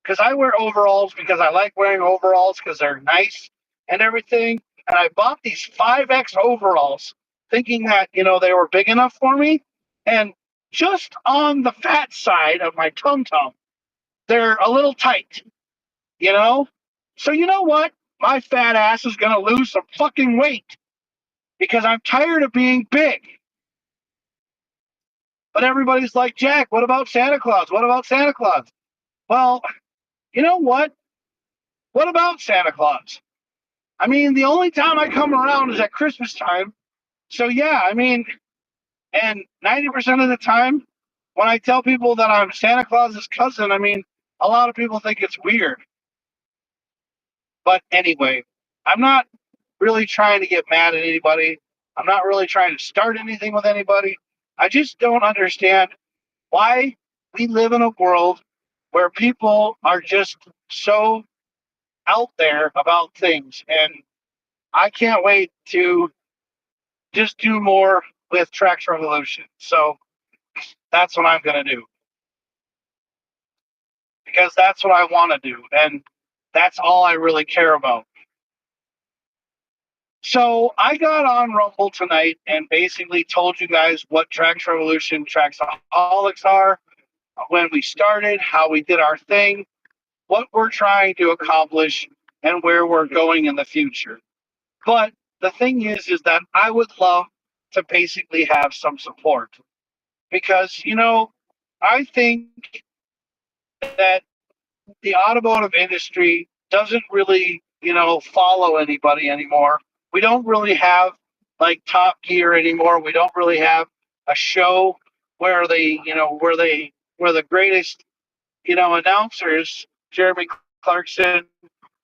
Because I wear overalls because I like wearing overalls because they're nice and everything. And I bought these 5X overalls thinking that, they were big enough for me. And just on the fat side of my tum-tum, they're a little tight, you know? So you know what? My fat ass is going to lose some fucking weight because I'm tired of being big. But everybody's like, Jack, what about Santa Claus? What about Santa Claus? Well, you know what? What about Santa Claus? I mean, the only time I come around is at Christmas time. So, yeah, I mean, and 90% of the time, when I tell people that I'm Santa Claus's cousin, I mean, a lot of people think it's weird. But anyway, I'm not really trying to get mad at anybody. I'm not really trying to start anything with anybody. I just don't understand why we live in a world where people are just so out there about things. And I can't wait to just do more with Trax Revolution. So that's what I'm going to do because that's what I want to do. And that's all I really care about. So I got on Rumble tonight and basically told you guys what Trax Revolution, Traxaholics are, when we started, how we did our thing, what we're trying to accomplish, and where we're going in the future. But the thing is that I would love to basically have some support because, I think that the automotive industry doesn't really, follow anybody anymore. We don't really have like Top Gear anymore. We don't really have a show where where the greatest, announcers, Jeremy Clarkson,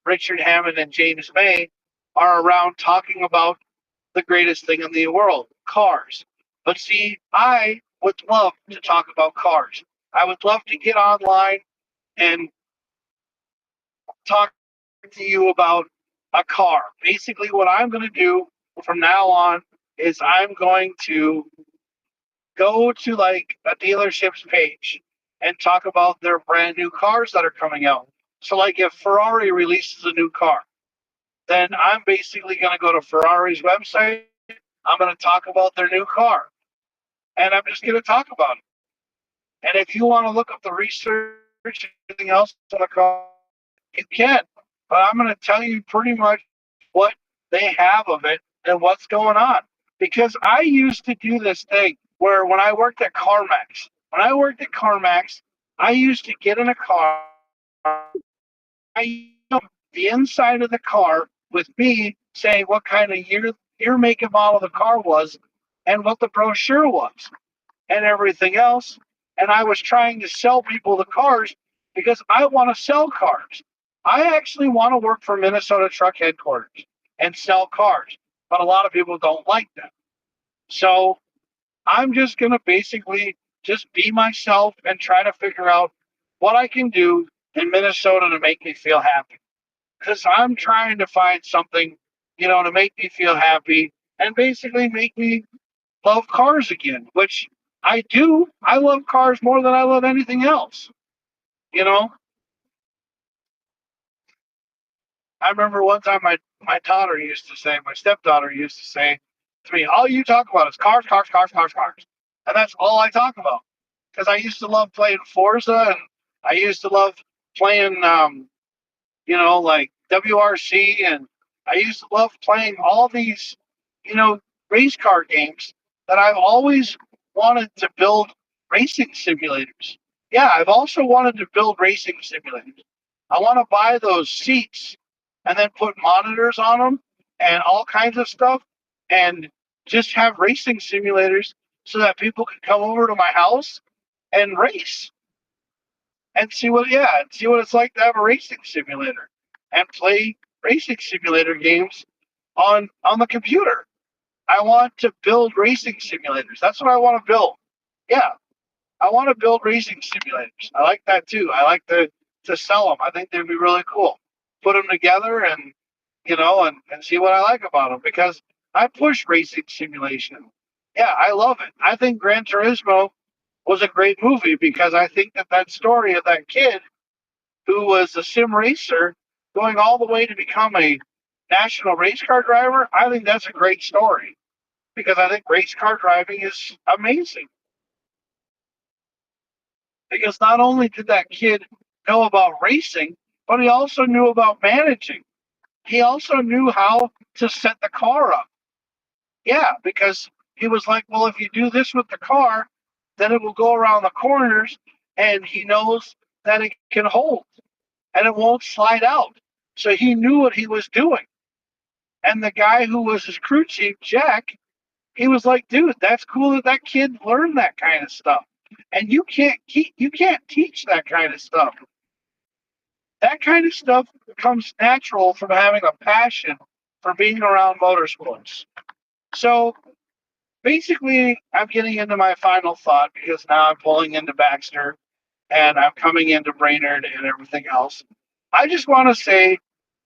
Richard Hammond, and James May, are around talking about the greatest thing in the world, cars. But see, I would love to talk about cars. I would love to get online and talk to you about a car. Basically, what I'm going to do from now on is I'm going to go to like a dealership's page and talk about their brand new cars that are coming out. So, like if Ferrari releases a new car, then I'm basically going to go to Ferrari's website. I'm going to talk about their new car, and I'm just going to talk about it. And if you want to look up the research and everything else on a car, you can. But I'm going to tell you pretty much what they have of it and what's going on. Because I used to do this thing where when I worked at CarMax, I used to get in a car, the inside of the car with me saying what kind of year, make, and model the car was and what the brochure was and everything else. And I was trying to sell people the cars because I want to sell cars. I actually want to work for Minnesota Truck Headquarters and sell cars, but a lot of people don't like that. So I'm just going to basically just be myself and try to figure out what I can do in Minnesota to make me feel happy. Because I'm trying to find something, to make me feel happy and basically make me love cars again, which I do. I love cars more than I love anything else. You know, I remember one time my daughter used to say, my stepdaughter used to say to me, all you talk about is cars, cars, cars, cars, cars. And that's all I talk about. Because I used to love playing Forza and I used to love playing like WRC, and I used to love playing all these, you know, race car games that I've always wanted to build racing simulators. Yeah, I've also wanted to build racing simulators. I want to buy those seats and then put monitors on them and all kinds of stuff and just have racing simulators so that people can come over to my house and race and see what it's like to have a racing simulator and play racing simulator games on the computer. I want to build racing simulators. That's what I want to build. Yeah, I want to build racing simulators. I like that too. I like to sell them. I think they'd be really cool. Put them together and and see what I like about them because I push racing simulation. Yeah, I love it. I think Gran Turismo was a great movie because I think that story of that kid who was a sim racer going all the way to become a national race car driver, I think that's a great story because I think race car driving is amazing. Because not only did that kid know about racing, but he also knew about managing. He also knew how to set the car up. Yeah, because he was like, well, if you do this with the car, then it will go around the corners, and he knows that it can hold and it won't slide out. So he knew what he was doing. And the guy who was his crew chief, Jack, he was like, dude, that's cool that that kid learned that kind of stuff. And you can't teach that kind of stuff. That kind of stuff comes natural from having a passion for being around motorsports. So basically, I'm getting into my final thought because now I'm pulling into Baxter and I'm coming into Brainerd and everything else. I just want to say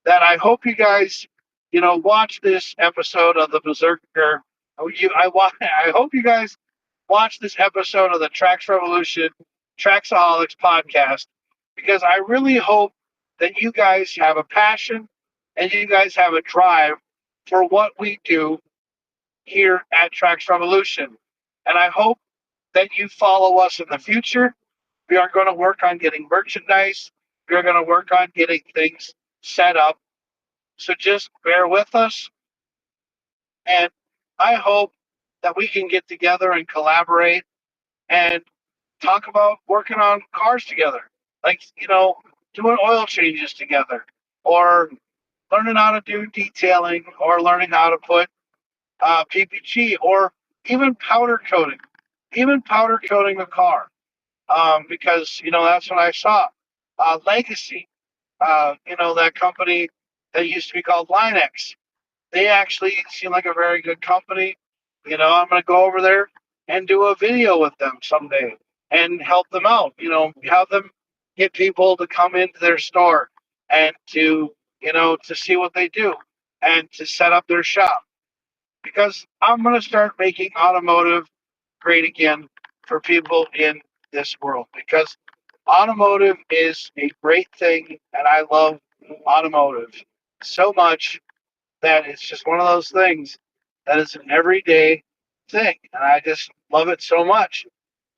that I hope you guys, watch this episode of the Berserker. I hope you guys watch this episode of the Trax Revolution Traxaholics podcast because I really hope that you guys have a passion and you guys have a drive for what we do here at Trax Revolution. And I hope that you follow us in the future. We are going to work on getting merchandise. We are going to work on getting things set up. So just bear with us. And I hope that we can get together and collaborate and talk about working on cars together. Like, doing oil changes together or learning how to do detailing or learning how to put PPG or even powder coating a car. Because that's what I saw. Legacy, that company that used to be called Linex. They actually seem like a very good company. I'm going to go over there and do a video with them someday and help them out. Have them get people to come into their store and to see what they do and to set up their shop because I'm going to start making automotive great again for people in this world because automotive is a great thing and I love automotive so much that it's just one of those things that is an everyday thing and I just love it so much.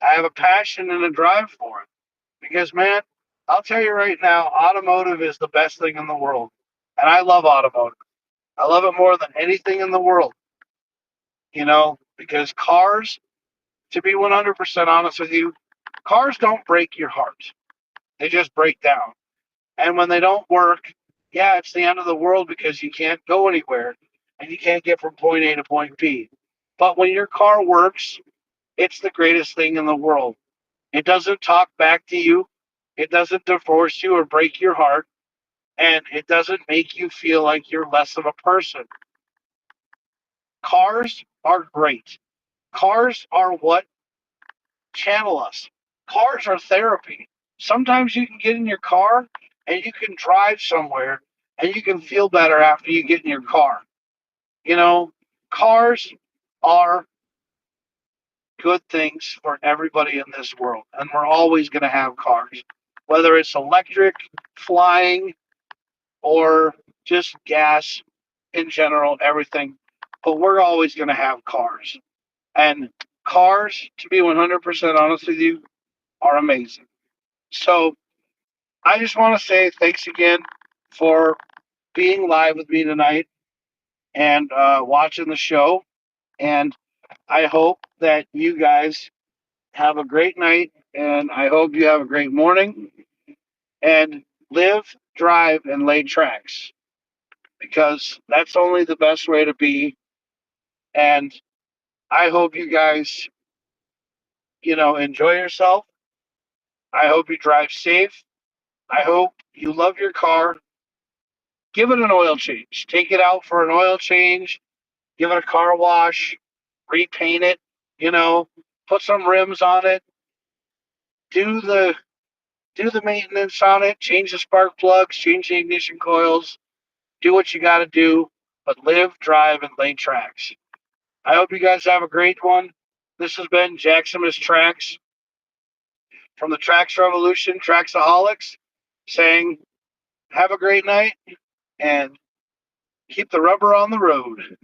I have a passion and a drive for it because man, I'll tell you right now, automotive is the best thing in the world. And I love automotive. I love it more than anything in the world, because cars, to be 100% honest with you, cars don't break your heart. They just break down. And when they don't work, yeah, it's the end of the world because you can't go anywhere and you can't get from point A to point B. But when your car works, it's the greatest thing in the world. It doesn't talk back to you, it doesn't divorce you or break your heart, and it doesn't make you feel like you're less of a person. Cars are great. Cars are what channel us. Cars are therapy. Sometimes you can get in your car and you can drive somewhere and you can feel better after you get in your car. You know, cars are good things for everybody in this world, and we're always going to have cars. whether it's electric, flying, or just gas in general, everything. But we're always going to have cars. And cars, to be 100% honest with you, are amazing. So I just want to say thanks again for being live with me tonight and watching the show. And I hope that you guys have a great night. And I hope you have a great morning. And live, drive, and lay tracks because that's only the best way to be. And I hope you guys, enjoy yourself. I hope you drive safe. I hope you love your car. Give it an oil change. Take it out for an oil change. Give it a car wash. Repaint it. You know, put some rims on it. Do the do the maintenance on it. Change the spark plugs. Change the ignition coils. Do what you got to do. But live, drive, and lay tracks. I hope you guys have a great one. This has been Jackson's Trax from the Trax Revolution, Traxaholics, saying have a great night and keep the rubber on the road.